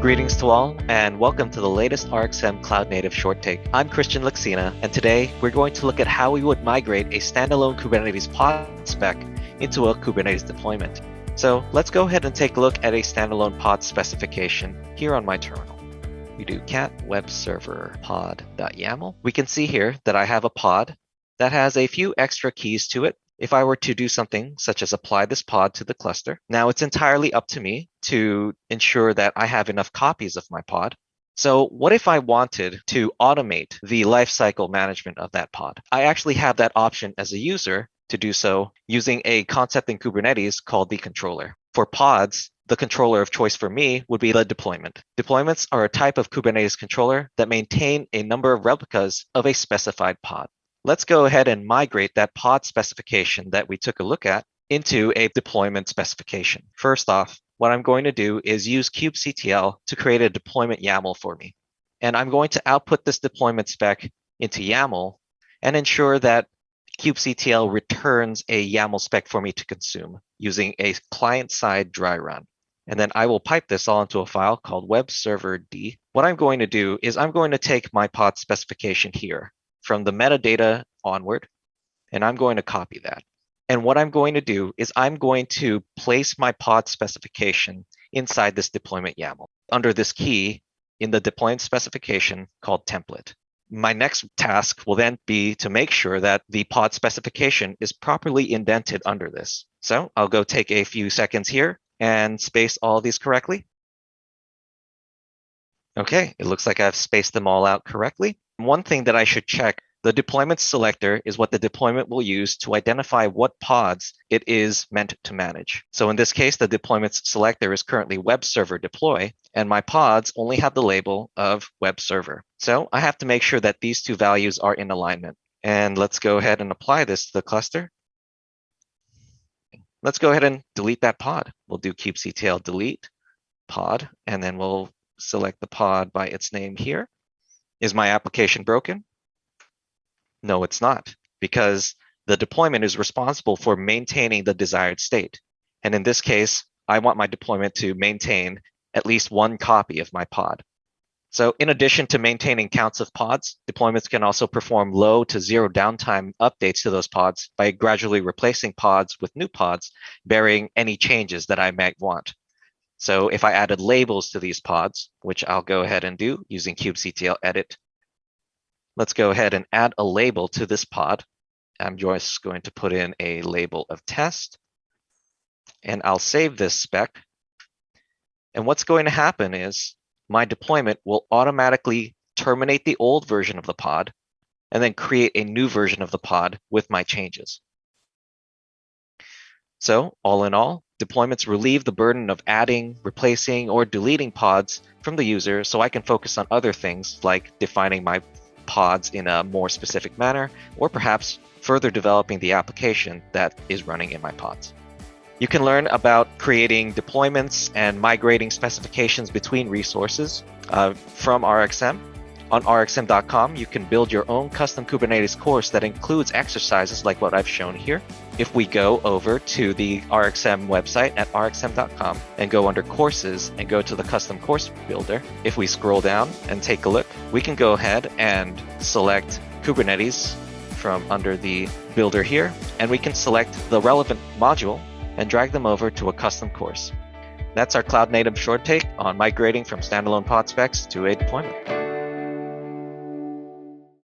Greetings to all, and welcome to the latest RxM Cloud Native Short Take. I'm Christian Luxina, and today we're going to look at how we would migrate a standalone Kubernetes pod spec into a Kubernetes deployment. So let's go ahead and take a look at a standalone pod specification here on my terminal. We do cat web server pod.yaml. We can see here that I have a pod that has a few extra keys to it. If I were to do something such as apply this pod to the cluster, now it's entirely up to me to ensure that I have enough copies of my pod. So what if I wanted to automate the lifecycle management of that pod? I actually have that option as a user to do so using a concept in Kubernetes called the controller. For pods, the controller of choice for me would be the deployment. Deployments are a type of Kubernetes controller that maintain a number of replicas of a specified pod. Let's go ahead and migrate that pod specification that we took a look at into a deployment specification. First off, what I'm going to do is use kubectl to create a deployment YAML for me. And I'm going to output this deployment spec into YAML and ensure that kubectl returns a YAML spec for me to consume using a client-side dry run. And then I will pipe this all into a file called webserverd. What I'm going to do is I'm going to take my pod specification here from the metadata onward, and I'm going to copy that. And what I'm going to do is I'm going to place my pod specification inside this deployment YAML under this key in the deployment specification called template. My next task will then be to make sure that the pod specification is properly indented under this. So I'll go take a few seconds here and space all these correctly. Okay, it looks like I've spaced them all out correctly. One thing that I should check, the deployment selector is what the deployment will use to identify what pods it is meant to manage. So in this case, the deployment selector is currently web server deploy, and my pods only have the label of web server. So I have to make sure that these two values are in alignment. And let's go ahead and apply this to the cluster. Let's go ahead and delete that pod. We'll do kubectl delete pod, and then we'll select the pod by its name here. Is my application broken? No, it's not, because the deployment is responsible for maintaining the desired state. And in this case, I want my deployment to maintain at least one copy of my pod. So in addition to maintaining counts of pods, deployments can also perform low to zero downtime updates to those pods by gradually replacing pods with new pods, bearing any changes that I might want. So if I added labels to these pods, which I'll go ahead and do using kubectl edit, let's go ahead and add a label to this pod. I'm just going to put in a label of test, and I'll save this spec. And what's going to happen is my deployment will automatically terminate the old version of the pod and then create a new version of the pod with my changes. So all in all, deployments relieve the burden of adding, replacing, or deleting pods from the user so I can focus on other things like defining my pods in a more specific manner, or perhaps further developing the application that is running in my pods. You can learn about creating deployments and migrating specifications between resources from RxM. On rxm.com, you can build your own custom Kubernetes course that includes exercises like what I've shown here. If we go over to the RxM website at rxm.com and go under courses and go to the custom course builder, if we scroll down and take a look, we can go ahead and select Kubernetes from under the builder here, and we can select the relevant module and drag them over to a custom course. That's our cloud native short take on migrating from standalone pod specs to a deployment.